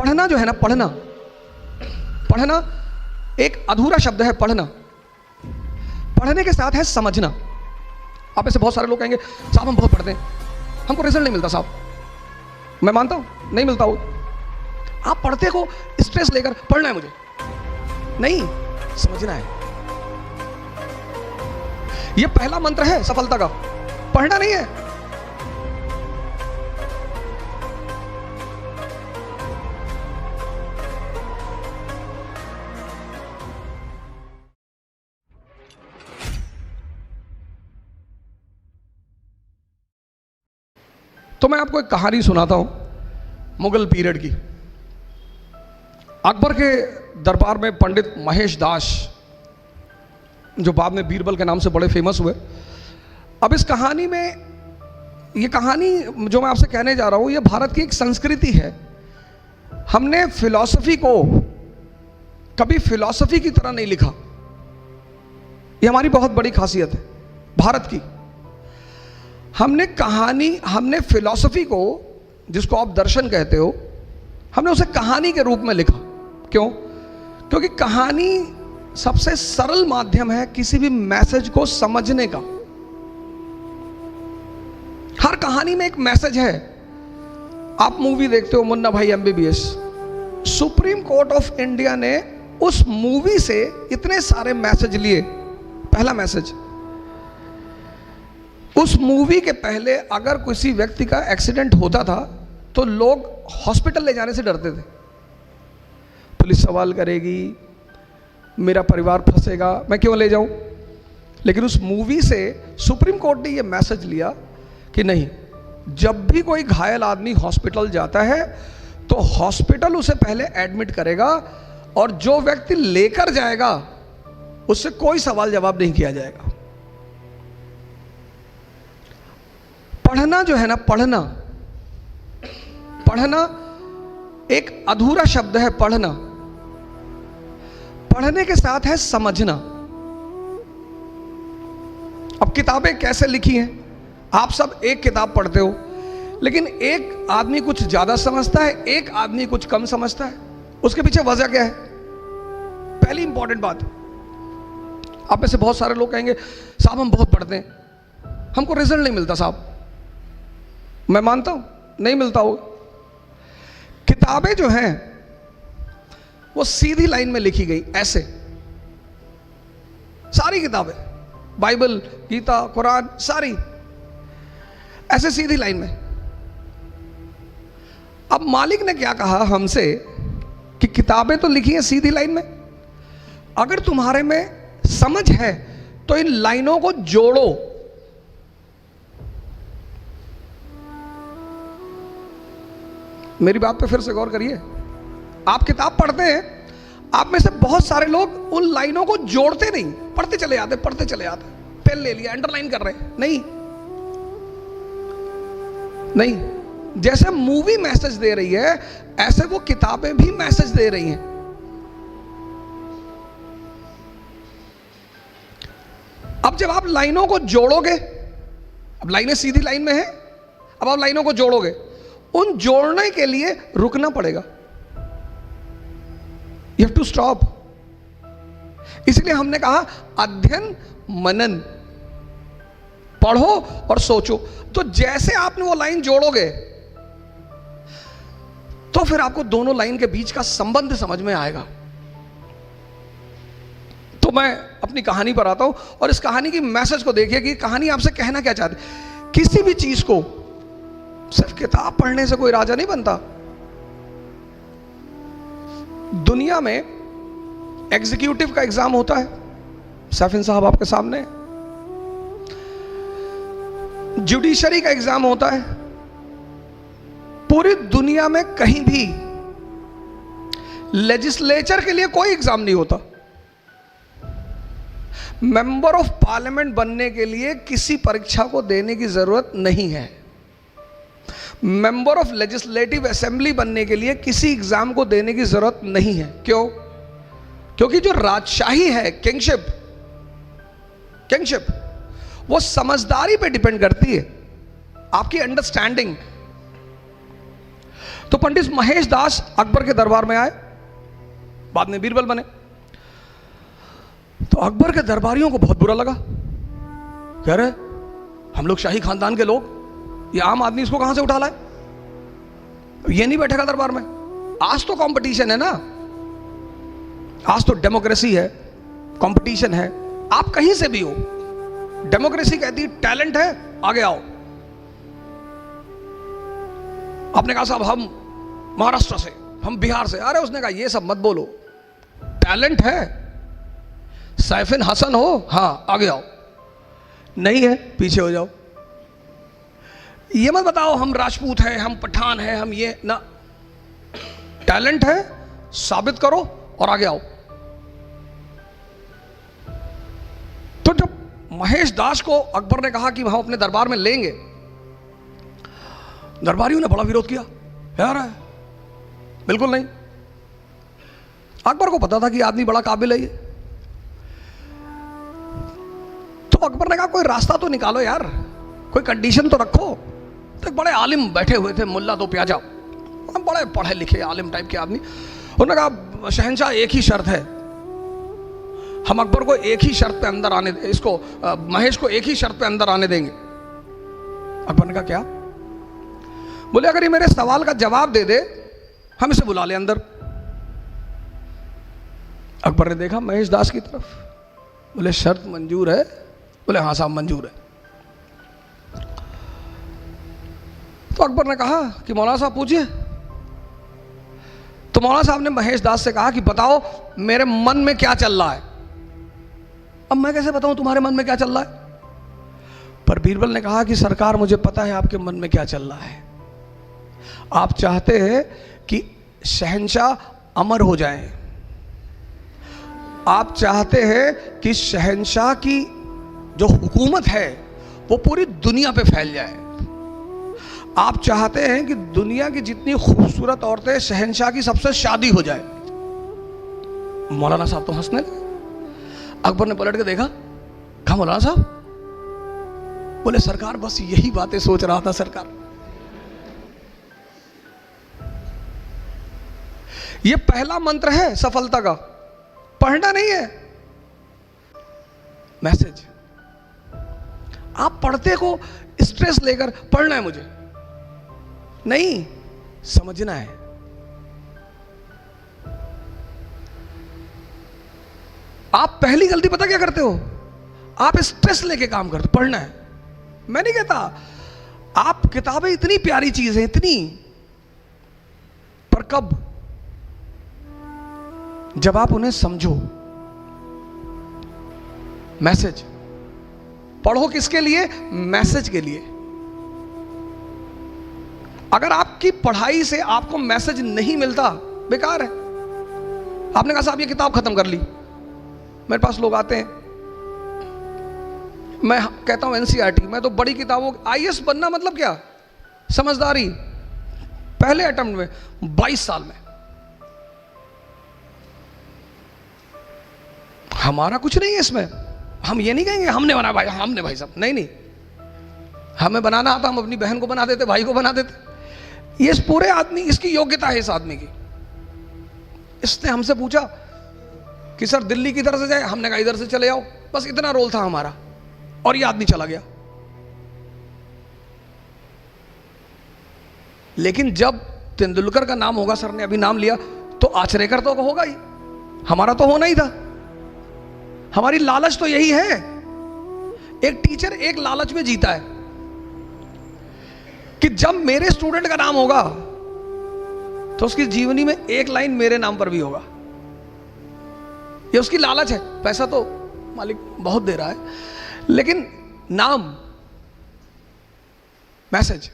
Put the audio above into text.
पढ़ना जो है ना, पढ़ना पढ़ना एक अधूरा शब्द है। पढ़ना, पढ़ने के साथ है समझना। आप में से बहुत सारे लोग कहेंगे साहब हम बहुत पढ़ते हैं, हमको रिजल्ट नहीं मिलता। साहब मैं मानता हूं नहीं मिलता हो। आप पढ़ते को स्ट्रेस लेकर पढ़ना है मुझे, नहीं, समझना है। यह पहला मंत्र है सफलता का, पढ़ना नहीं है। तो मैं आपको एक कहानी सुनाता हूं मुगल पीरियड की। अकबर के दरबार में पंडित महेश दास, जो बाद में बीरबल के नाम से बड़े फेमस हुए। अब इस कहानी में, ये कहानी जो मैं आपसे कहने जा रहा हूं, ये भारत की एक संस्कृति है। हमने फिलॉसफी को कभी फिलॉसफी की तरह नहीं लिखा। ये हमारी बहुत बड़ी खासियत है भारत की। हमने फिलॉसफी को, जिसको आप दर्शन कहते हो, हमने उसे कहानी के रूप में लिखा। क्यों? क्योंकि कहानी सबसे सरल माध्यम है किसी भी मैसेज को समझने का। हर कहानी में एक मैसेज है। आप मूवी देखते हो मुन्ना भाई MBBS, supreme court of India ने उस मूवी से इतने सारे मैसेज लिए। पहला मैसेज, उस मूवी के पहले अगर किसी व्यक्ति का एक्सीडेंट होता था तो लोग हॉस्पिटल ले जाने से डरते थे। पुलिस सवाल करेगी, मेरा परिवार फंसेगा, मैं क्यों ले जाऊं। लेकिन उस मूवी से सुप्रीम कोर्ट ने यह मैसेज लिया कि नहीं, जब भी कोई घायल आदमी हॉस्पिटल जाता है तो हॉस्पिटल उसे पहले एडमिट करेगा और जो व्यक्ति लेकर जाएगा उससे कोई सवाल जवाब नहीं किया जाएगा। पढ़ना जो है ना, पढ़ना एक अधूरा शब्द है। पढ़ना, पढ़ने के साथ है समझना। अब किताबें कैसे लिखी हैं? आप सब एक किताब पढ़ते हो, लेकिन एक आदमी कुछ ज्यादा समझता है, एक आदमी कुछ कम समझता है। उसके पीछे वजह क्या है? पहली इंपॉर्टेंट बात, आप में से बहुत सारे लोग कहेंगे साहब हम बहुत पढ़ते हैं, हमको रिजल्ट नहीं मिलता। साहब मैं मानता हूं नहीं मिलता हो। किताबें जो हैं वो सीधी लाइन में लिखी गई, ऐसे सारी किताबें, बाइबल, गीता, कुरान, सारी ऐसे सीधी लाइन में। अब मालिक ने क्या कहा हमसे कि किताबें तो लिखी हैं सीधी लाइन में, अगर तुम्हारे में समझ है तो इन लाइनों को जोड़ो। मेरी बात पे फिर से गौर करिए। आप किताब पढ़ते हैं, आप में से बहुत सारे लोग उन लाइनों को जोड़ते नहीं, पढ़ते चले जाते, पेन ले लिया, अंडरलाइन कर रहे हैं। नहीं, जैसे मूवी मैसेज दे रही है ऐसे वो किताबें भी मैसेज दे रही हैं। अब जब आप लाइनों को जोड़ोगे, अब लाइनें सीधी लाइन में हैं, अब आप लाइनों को जोड़ोगे, उन जोड़ने के लिए रुकना पड़ेगा। You have to stop. इसलिए हमने कहा अध्ययन मनन, पढ़ो और सोचो। तो जैसे आपने वो लाइन जोड़ोगे तो फिर आपको दोनों लाइन के बीच का संबंध समझ में आएगा। तो मैं अपनी कहानी पर आता हूं और इस कहानी की मैसेज को देखिए कि कहानी आपसे कहना क्या चाहती है। किसी भी चीज को सिर्फ किताब पढ़ने से कोई राजा नहीं बनता। दुनिया में एग्जीक्यूटिव का एग्जाम होता है, सैफिन साहब आपके सामने। जुडिशरी का एग्जाम होता है। पूरी दुनिया में कहीं भी लेजिस्लेचर के लिए कोई एग्जाम नहीं होता। मेंबर ऑफ पार्लियामेंट बनने के लिए किसी परीक्षा को देने की जरूरत नहीं है। मेंबर ऑफ लेजिस्लेटिव असेंबली बनने के लिए किसी एग्जाम को देने की जरूरत नहीं है। क्यों? क्योंकि जो राजशाही है, किंगशिप, वो समझदारी पे डिपेंड करती है, आपकी अंडरस्टैंडिंग। तो पंडित महेश दास अकबर के दरबार में आए, बाद में बीरबल बने। तो अकबर के दरबारियों को बहुत बुरा लगा, कह रहे हम लोग शाही खानदान के लोग, ये आम आदमी इसको कहां से उठा लाए, ये नहीं बैठेगा दरबार में। आज तो कंपटीशन है ना, आज तो डेमोक्रेसी है, कंपटीशन है, आप कहीं से भी हो, डेमोक्रेसी कहती है टैलेंट है आगे आओ। आपने कहा साहब हम महाराष्ट्र से, हम बिहार से, अरे उसने कहा ये सब मत बोलो, टैलेंट है, सैफिन हसन हो, हाँ आगे आओ, नहीं है पीछे हो जाओ। ये मत बताओ हम राजपूत हैं, हम पठान हैं, हम ये ना, टैलेंट है साबित करो और आगे आओ। तो जब महेश दास को अकबर ने कहा कि हम अपने दरबार में लेंगे, दरबारियों ने बड़ा विरोध किया, यार है बिल्कुल नहीं। अकबर को पता था कि आदमी बड़ा काबिल है ये, तो अकबर ने कहा कोई रास्ता तो निकालो यार, कोई कंडीशन तो रखो। तो एक बड़े आलिम बैठे हुए थे, मुल्ला दो प्याजा, बड़े पढ़े लिखे आलिम टाइप के आदमी। उन्होंने कहा शहंशाह एक ही शर्त है, हम अकबर को एक ही शर्त पे अंदर आने, इसको महेश को एक ही शर्त पे अंदर आने देंगे। अकबर ने कहा क्या? बोले अगर ये मेरे सवाल का जवाब दे दे हम इसे बुला ले अंदर। अकबर ने देखा महेश दास की तरफ, बोले शर्त मंजूर है? बोले हाँ साहब मंजूर है। तो अकबर ने कहा कि मौलाना साहब पूछिए। तो मौलाना साहब ने महेश दास से कहा कि बताओ मेरे मन में क्या चल रहा है। अब मैं कैसे बताऊं तुम्हारे मन में क्या चल रहा है? पर बीरबल ने कहा कि सरकार मुझे पता है आपके मन में क्या चल रहा है, आप चाहते हैं कि शहंशाह अमर हो जाएं, आप चाहते हैं कि शहंशाह की जो हुकूमत है वो पूरी दुनिया पे फैल जाए, आप चाहते हैं कि दुनिया की जितनी खूबसूरत औरतें शहंशाह की सबसे शादी हो जाए। मौलाना साहब तो हंसने लगे। अकबर ने पलट के देखा, कहा मौलाना साहब? बोले सरकार बस यही बातें सोच रहा था सरकार। ये पहला मंत्र है सफलता का, पढ़ना नहीं है, मैसेज। आप पढ़ते को स्ट्रेस लेकर पढ़ना है मुझे नहीं, समझना है। आप पहली गलती पता क्या करते हो? आप स्ट्रेस लेके काम करते, पढ़ना है। मैं नहीं कहता, आप किताबें इतनी प्यारी चीज है, इतनी, पर कब? जब आप उन्हें समझो। मैसेज पढ़ो किसके लिए? मैसेज के लिए। अगर आपकी पढ़ाई से आपको मैसेज नहीं मिलता, बेकार है। आपने कहा साहब ये किताब खत्म कर ली, मेरे पास लोग आते हैं, मैं कहता हूं एनसीईआरटी, मैं तो बड़ी किताबों, आईएएस बनना मतलब क्या? समझदारी, पहले अटेम्प्ट में 22 साल में। हमारा कुछ नहीं है इसमें, हम ये नहीं कहेंगे हमने बना भाई, हमने भाई साहब, नहीं नहीं, हमें बनाना आता, हम अपनी बहन को बना देते, भाई को बना देते। ये इस पूरे आदमी, इसकी योग्यता है इस आदमी की। इसने हमसे पूछा कि सर दिल्ली किधर से जाए, हमने कहा इधर से चले आओ, बस इतना रोल था हमारा, और ये आदमी चला गया। लेकिन जब तेंदुलकर का नाम होगा, सर ने अभी नाम लिया, तो आचरेकर तो होगा ही, हमारा तो होना ही था। हमारी लालच तो यही है। एक टीचर एक लालच में जीता है कि जब मेरे स्टूडेंट का नाम होगा तो उसकी जीवनी में एक लाइन मेरे नाम पर भी होगा। ये उसकी लालच है। पैसा तो मालिक बहुत दे रहा है, लेकिन नाम, मैसेज